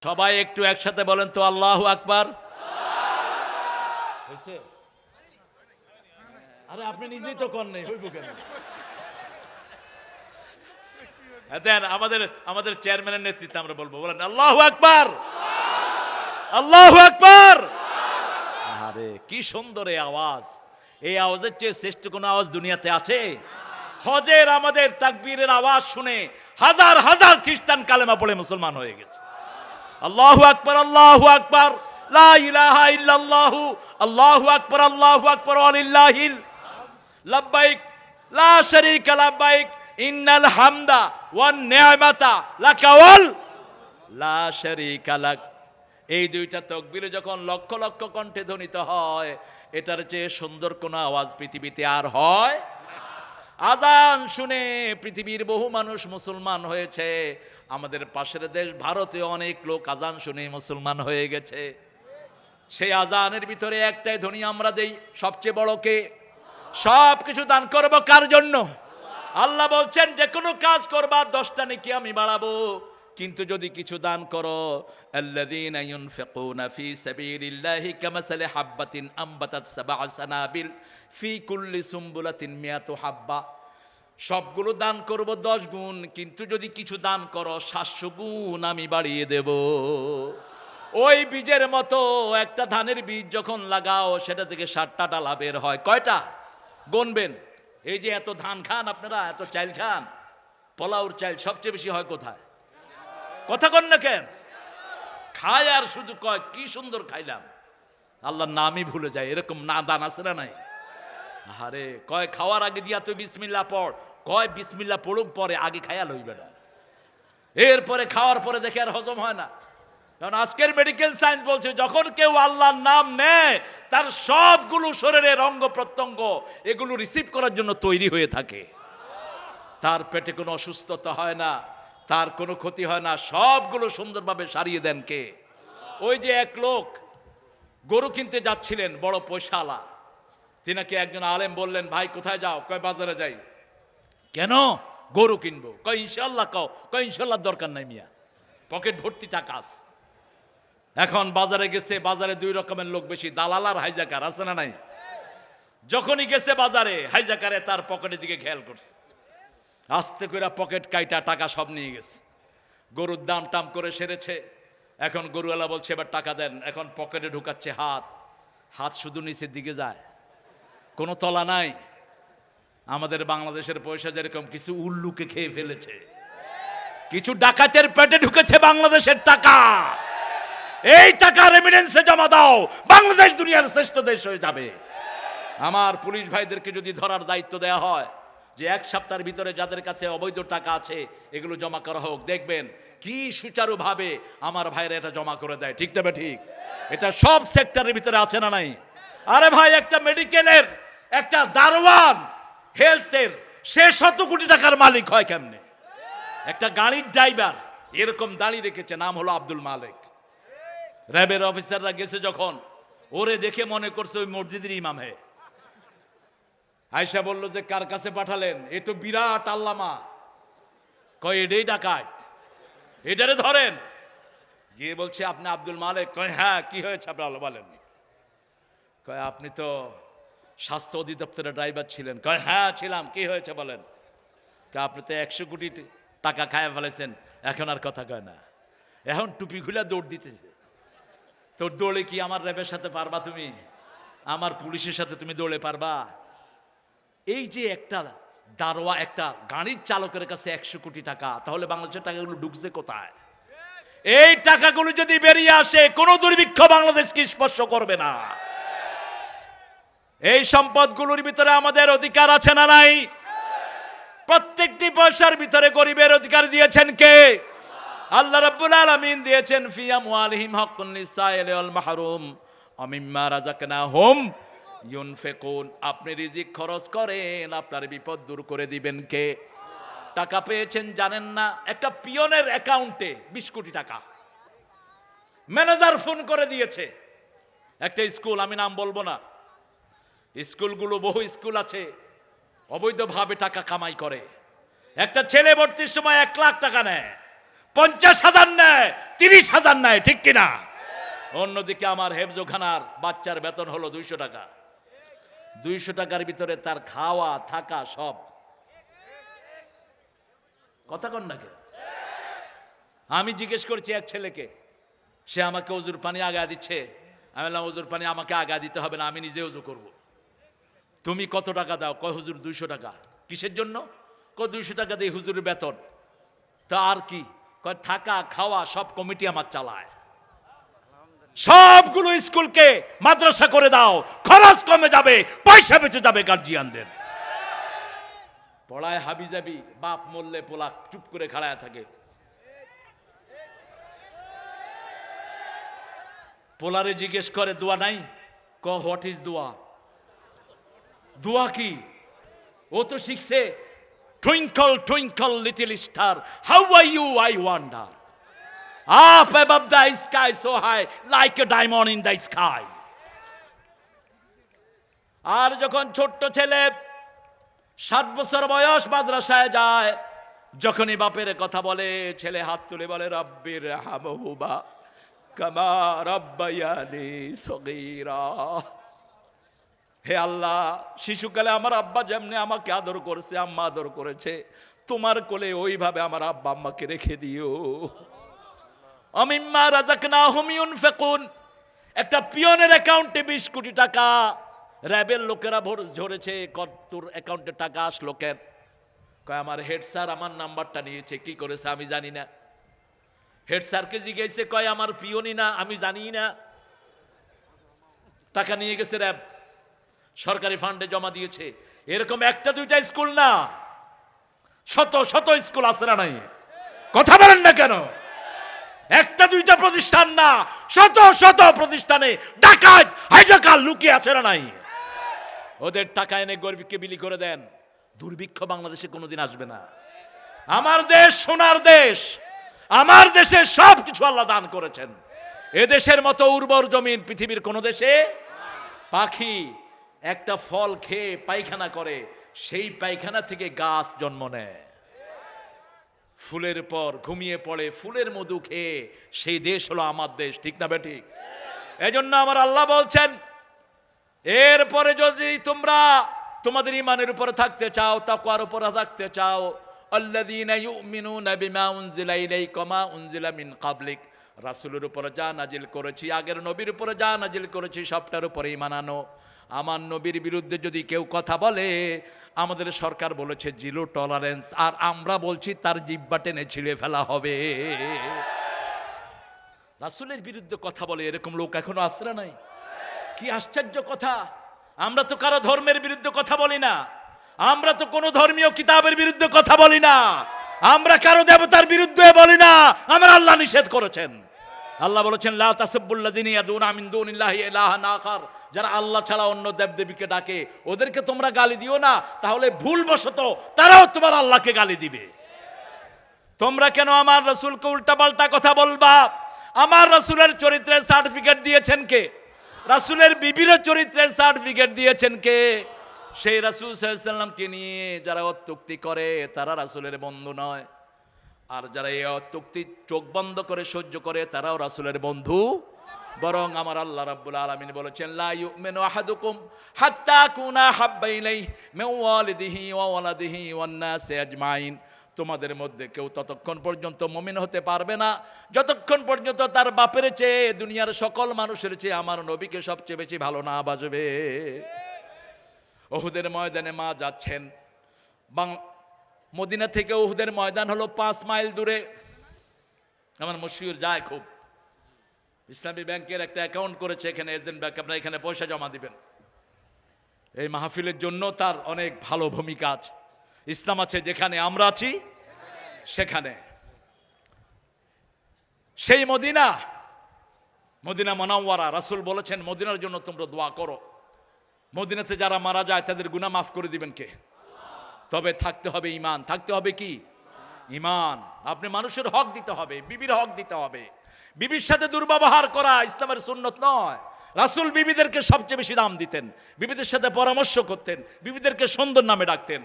সবাই একটু একসাথে বলেন তো আল্লাহু আকবার। আরে আপনি নিজেই তো কর নাই, হইব কেন? দেন আমাদের চেয়ারম্যানের নেতৃত্বে আমরা বলবো, বলেন আল্লাহু আকবার, আল্লাহু আকবার। আরে কি সুন্দর এই আওয়াজ! এই আওয়াজের চেয়ে শ্রেষ্ঠ কোন আওয়াজ দুনিয়াতে আছে? হজের আমাদের তাকবীরের আওয়াজ শুনে হাজার হাজার খ্রিস্টান কালেমা পড়ে মুসলমান হয়ে গেছে। আল্লাহু আকবার, আল্লাহু আকবার, লা ইলাহা ইল্লাল্লাহু, আল্লাহু আকবার, আল্লাহু আকবার, ওয়ালিল্লাহিল লাব্বাইক লা শারীকা লাব্বাইক ইন্নাল হামদা ওয়ান নি'মাতা লাকা ওয়াল লা শারীকা লাক। এই দুইটা তাকবীর যখন লক্ষ লক্ষ কণ্ঠে ধ্বনিত হয়, এটার চেয়ে সুন্দর কোন আওয়াজ পৃথিবীতে আর হয়? আজান শুনে পৃথিবীর বহু মানুষ মুসলমান হয়েছে। আমাদের পাশের দেশ ভারতে অনেক লোক আজান শুনে মুসলমান হয়ে গেছে। সেই আজানের ভিতরে একটাই ধ্বনি আমরা দেই, সবচেয়ে বড় কে? সব কিছু দান করব কার জন্য? আল্লাহ বলছেন যে কোনো কাজ করবা 10টা নেকি আমি বাড়াবো, কিন্তু যদি কিছু দান করো, আল্লাযীনা ইউনফিকুনা ফী সাবিলিল্লাহি কামাসালি হাববাতিন আমবাতাত সাবআ সানাবিল ফী কুল্লি সুমবুলাতিন মিয়াতু হাব্বা। সবগুলো দান করব 10 গুণ, কিন্তু যদি কিছু দান করো 700 গুণ আমি বাড়িয়ে দেব। ওই বীজের মতো একটা ধানের বীজ যখন লাগাও, সেটা থেকে 7টা ডালা বের হয়। কয়টা গুনবেন? এই যে এত ধান খান আপনারা, এত চাল খান, পোলাওর চাল সবচেয়ে বেশি হয় কোথায়? কথা কন না কেন? খায় আর শুধু কয় কি সুন্দর খাইলাম, আল্লাহর নামই ভুলে যায়। এরকম না দান আছে না নাই? আরে কয় খাওয়ার আগে দিয়া তুই বিসমিল্লাহ পড়, কয় বিসমিল্লাহ পড়ুক পরে, আগে খায়া লইবে না। এরপরে খাওয়ার পরে দেখে আর হজম হয় না। কারণ আজকের মেডিকেল সায়েন্স বলছে যখন কেউ আল্লাহর নাম নেয়, তার সবগুলো শরীরের অঙ্গ প্রত্যঙ্গ এগুলো রিসিভ করার জন্য তৈরি হয়ে থাকে। তার পেটে কোনো অসুস্থতা হয় না, তার কোনো ক্ষতি হয় না, সবগুলো সুন্দরভাবে সারিয়ে দেন কে? ওই যে এক লোক গরু কিনতে যাচ্ছিলেন, বড় পয়সাওয়ালা। তিনাকে একজন আলেম বললেন, ভাই কোথায় যাও? কয় বাজারে যাই। কেন? গরু কিনবো। কয় ইনশাল্লাহ। কয় ইনশাল্লাহ দরকার নাই মিয়া, পকেট ভর্তি টাকা আছে। এখন বাজারে গেছে, বাজারে 2 রকমের লোক বেশি, দালাল আর হাইজাকার, আছে না নাই? যখনই গেছে বাজারে, হাইজাকারে তার পকেটের দিকে খেয়াল করছে, আস্তে করে পকেট কাইটা টাকা সব নিয়ে গেছে। গরুর দাম টাম করে সেরেছে। এখন গরুওয়ালা বলছে এবার টাকা দেন। এখন পকেটে ঢুকাচ্ছে হাত শুধু নিচের দিকে যায়, কোনো তলা নাই। আমাদের বাংলাদেশের পয়সা যেরকম কিছু উল্লুকে খেয়ে ফেলেছে, কিছু ডাকাতের পেটে ঢুকেছে বাংলাদেশের টাকা। এই টাকা রেমিটেন্সে জমা দাও, বাংলাদেশ দুনিয়ার শ্রেষ্ঠ দেশ হয়ে যাবে। আমার পুলিশ ভাইদেরকে যদি ধরার দায়িত্ব দেওয়া হয় যে 1 সপ্তাহের ভিতরে যাদের কাছে অবৈধ টাকা আছে এগুলো জমা করা হোক, দেখবেন কি সুচারুভাবে আমার ভাইরা এটা জমা করে দেয়। ঠিক তবে ঠিক? এটা সব সেক্টরের ভিতরে আছে না নাই? আরে ভাই, একটা মেডিকেলের একটা দারোয়ান হেলথের, সে 100 কোটি টাকার মালিক হয় কেমনে? একটা গাড়ির ড্রাইভার এরকম দাঁড়িয়ে রেখেছে, নাম হলো আব্দুল মালিক। র্যাবের অফিসাররা গেছে যখন, ওরে দেখে মনে করছে ওই মসজিদের ইমাম হে। আয়সা বলল যে কার কাছে পাঠালেন? এ তো বিরাট আল্লামা। কয় এটাই ডাকাত, এটারে ধরেন। গিয়ে বলছে আপনি আব্দুল মালিক? কয় হ্যাঁ। কি হয়েছে আপনার বলেন? কয় আপনি তো স্বাস্থ্য অধিদপ্তরের ড্রাইভার ছিলেন। কয় হ্যাঁ ছিলাম। কি হয়েছে বলেন? কয় আপনি তো 100 কোটি টাকা খায় ফেলেছেন, এখন আর কথা কয় না, এখন টুপি খুলে দৌড় দিতেছে। তোর দৌড়ে কি আমার র্যাবের সাথে পারবা তুমি? আমার পুলিশের সাথে তুমি দৌড়ে পারবা? এই যে একটা দারোয়া, একটা গাড়ির চালকের কাছে 100 কোটি টাকা, তাহলে বাংলাদেশের টাকাগুলো ঢুকছে কোথায়? এই টাকাগুলো যদি বেরিয়ে আসে, কোন দুর্ভিক্ষ বাংলাদেশকে স্পর্শ করবে না। এই সম্পদগুলোর ভিতরে আমাদের অধিকার আছে না নাই? প্রত্যেকটি পয়সার ভিতরে গরিবের অধিকার দিয়েছেন কে? আল্লাহ রাব্বুল আলামিন দিয়েছেন, ফি আমওয়ালিহিম হাক্কুন লিসাইলি ওয়াল মাহরুম ওয়া মিম্মা রাযাকনাহুম ইউনফিকুন। আপনি রিজিক খরচ করেন, আপনার বিপদ দূর করে দিবেন কে? টাকা পেয়েছেন জানেন না? একটা পিয়নের অ্যাকাউন্টে 20 কোটি টাকা, ম্যানেজার ফোন করে দিয়েছে। একটা স্কুল, আমি নাম বলবো না, স্কুলগুলো বহু স্কুল আছে, অবৈধভাবে টাকা কামাই করে। একটা ছেলে ভর্তির সময় 1 লাখ টাকা নেয়, 50,000 নেয়, 30,000 নেয়, ঠিক কিনা? অন্যদিকে আমার হেফজোখানার বাচ্চার বেতন হলো 200 টাকা। 200 টাকার ভিতরে তার খাওয়া থাকা সব। কথা কন নাকি? আমি জিজ্ঞেস করছি এক ছেলেকে, সে আমাকে ওজুর পানি আগা দিচ্ছে। আমি বললাম ওজুর পানি আমাকে আগা দিতে হবে না, আমি নিজে ওজু করব। তুমি কত টাকা দাও? কয় হুজুর 200 টাকা। কিসের জন্য? কয় 200 টাকা দিয়ে হুজুরের বেতন। তা আর কি? কয় থাকা খাওয়া সব কমিটি আমার চালায়। সবগুলো স্কুলকে মাদ্রাসা করে দাও, খরচ কমে যাবে, পয়সা বেঁচে যাবে গার্জিয়ানদের। পড়ায় হাবিজাবি, বাপ মরলে পোলা চুপ করে খাড়ায় থাকে। পোলারে জিজ্ঞেস করে দোয়া নাই? হোয়াট ইজ দোয়া? দোয়া কি? ও তো শিখছে twinkle twinkle little star how are you I wonder, up above the sky so high like a diamond in the sky। আর যখন ছোট্ট ছেলে 7 বছর বয়স মাদ্রাসায় যায়, যখনই বাপের কথা বলে ছেলে হাত তুলে বলে রব্বির হামহুমা কামা রাব্বায়ানি সগীরা। হে আল্লাহ, শিশুকালে আমার আব্বা যেমনি আমাকে আদর করেছে, আম্মা আদর করেছে, তোমার কোলে ওইভাবে আমার আব্বা আম্মাকে রেখে দিও। আমিম্মা রাযাকনাহুম ইউনফিকুন। একটা পিয়নের অ্যাকাউন্টে 20 কোটি টাকা র্যাবের লোকেরা ঝরেছে, কতর অ্যাকাউন্টে টাকা আসলো কেন? কয় আমার হেড স্যার আমার নাম্বারটা নিয়েছে। কি করেছে আমি জানি না। হেড স্যারকে জিজ্ঞেসে, কয় আমার পিয়নই না, আমি জানি না। টাকা নিয়ে গেছে র্যাব, সরকারি ফান্ডে জমা দিয়েছে। এরকম একটা দুইটা স্কুল না, শত শত স্কুল আছে না নাই? কথা বলেন না কেন? একটা দুইটা প্রতিষ্ঠান না, শত শত প্রতিষ্ঠানে ডাকাত হাইজাকার লুকিয়ে আছে না নাই? ওদের টাকা এনে গরিবকে বিলি করে দেন, দুর্ভিক্ষ বাংলাদেশে কোনোদিন আসবে না। আমার দেশ সোনার দেশ, আমার দেশে সব কিছু আল্লাহ দান করেছেন। এ দেশের মতো উর্বর জমিন পৃথিবীর কোন দেশে। পাখি একটা ফল খেয়ে পায়খানা করে, সেই পায়খানা থেকে গাছ জন্ম নেয়। ফুলের পর ঘুমিয়ে পড়ে, ফুলের মধু খেয়ে, সেই দেশ হলো আমার দেশ, ঠিক না বেঠিক? এজন্য আমার আল্লাহ বলছেন, এরপরে যদি তোমরা তোমাদের ঈমানের উপরে থাকতে চাও, তাকওয়ার উপরে থাকতে চাও, আল্লাযীনা ইউমিনুনা বিমা উনজিলা ইলাইকা মা উনজিলা মিন ক্বাবলিক, রাসূলের উপরে যা নাজিল করেছি, আগের নবীর উপরে যা নাজিল করেছি, সবটার উপরে ঈমান আনো। আমার নবীর বিরুদ্ধে যদি কেউ কথা বলে, আমাদের সরকার বলেছে জিরো টলারেন্স, আর আমরা বলছি তার জিহ্বা টেনে ছিঁড়ে ফেলা হবে। রাসূলের বিরুদ্ধে কথা বলে এরকম লোক এখনো আছে না নাই? কি আশ্চর্য কথা! আমরা তো কারো ধর্মের বিরুদ্ধে কথা বলি না, আমরা তো কোনো ধর্মীয় কিতাবের বিরুদ্ধে কথা বলি না, আমরা কারো দেবতার বিরুদ্ধে বলি না। আমার আল্লাহ নিষেধ করেছেন। আল্লাহ বলেছেন লা তাসাব্বুল্লাযিনা ইয়াদুনা মিন দুনিল্লাহি ইলাহান আখার, যারা আল্লাহ ছাড়া অন্য দেবদেবীকে ডাকে ওদেরকে তোমরা গালি দিও না, তাহলে ভুলবশত তারাও তোমার আল্লাহকে গালি দিবে। তোমরা কেন আমার রাসূলকে উল্টাপাল্টা কথা বলবা? আমার রাসূলের চরিত্রের সার্টিফিকেট দিয়েছেন কে? রাসূলের বিবির চরিত্রের সার্টিফিকেট দিয়েছেন কে? সেই রাসূল সাল্লাল্লাহু আলাইহি সাল্লামকে নিয়ে যারা অত্যুক্তি করে তারা রাসূলের বন্ধু নয়, আর যারা এই অত্যুক্তি চোখ বন্ধ করে সহ্য করে তারাও রাসূলের বন্ধু। বরং আমার আল্লাহ রাব্বুল আলামিন বলেছেন লা ইউমিনু আহাদুকুম হাত্তা কুনা হাব্বা ইলাইহি মিন ওয়ালিদিহি ওয়া ওয়ালাদিহি ওয়ান নাসি আজমাইন, তোমাদের মধ্যে কেউ ততক্ষণ পর্যন্ত মুমিন হতে পারবে না যতক্ষণ পর্যন্ত তার বাপের চেয়ে, দুনিয়ার সকল মানুষের চেয়ে আমার নবীকে সবচেয়ে বেশি ভালো না বাসবে। উহুদের ময়দানে মা যাচ্ছেন, মদিনা থেকে উহুদের ময়দান হলো 5 মাইল দূরে। আমার মশিউর যায় খুব, ইসলামী ব্যাংকের একটা অ্যাকাউন্ট করেছে এখানে, এজেন্ট ব্যাংক, আপনারা এখানে পয়সা জমা দিবেন। এই মাহফিলের জন্য তার অনেক ভালো ভূমিকা আছে। ইসলাম আছে যেখানে, আমরা আছি সেখানে। সেই মদিনা, মদিনা মুনাওয়ারা, রাসূল বলেছেন মদিনার জন্য তোমরা দোয়া করো। মদিনাতে যারা মারা যায় তাদের গুনাহ মাফ করে দিবেন কে? তবে থাকতে হবে ঈমান। থাকতে হবে কি? ঈমান। আপনি মানুষের হক দিতে হবে, বিবির হক দিতে হবে। বিবির সাথে দুর্ব্যবহার করা ইসলামের সুন্নত নয়। রাসূল বিবিদেরকে সবচেয়ে বেশি দাম দিতেন, বিবিদের সাথে পরামর্শ করতেন, বিবিদেরকে সুন্দর নামে ডাকতেন।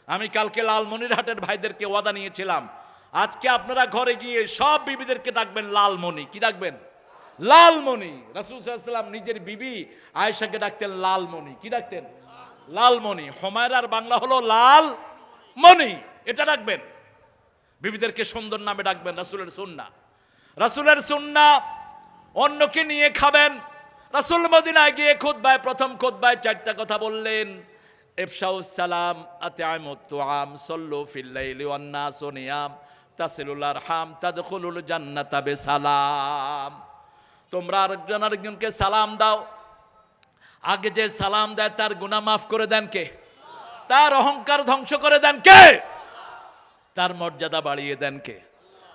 আমি কালকে লালমনিরহাটের ভাইদেরকে ওয়াদা নিয়েছিলাম, আজকে আপনারা ঘরে গিয়ে সব বিবিদেরকে ডাকবেন লালমণি। কি ডাকবেন? লালমণি। রাসূল সাল্লাল্লাহু আলাইহি ওয়াসাল্লাম নিজের বিবি আয়েশাকে ডাকতেন লালমণি। কি ডাকতেন? লালমণি। হুমায়রার বাংলা হলো লালমণি, এটা ডাকবেন। বিবিদেরকে সুন্দর নামে ডাকবেন, রাসূলের সুন্নাহ। রাসূলের সুন্নাহ, অন্যকে নিয়ে খাবেন। রাসূল মদিনায় গিয়ে খুতবায়, প্রথম খুতবায় 4টা কথা বললেন। ইফশাউস সালাম, আতিআমুত তুআম, সাল্লু ফিল লাইলি ওয়ান নাসু নিয়াম, তাসিলুল আরহাম, তাদখুলুল জান্নাতা বিসালাম। তোমরা আরেকজনকে সালাম দাও। আগে যে সালাম দেয় তার গুনাহ মাফ করে দেন কে? তার অহংকার ধ্বংস করে দেন কে? তার মর্যাদা বাড়িয়ে দেন কে?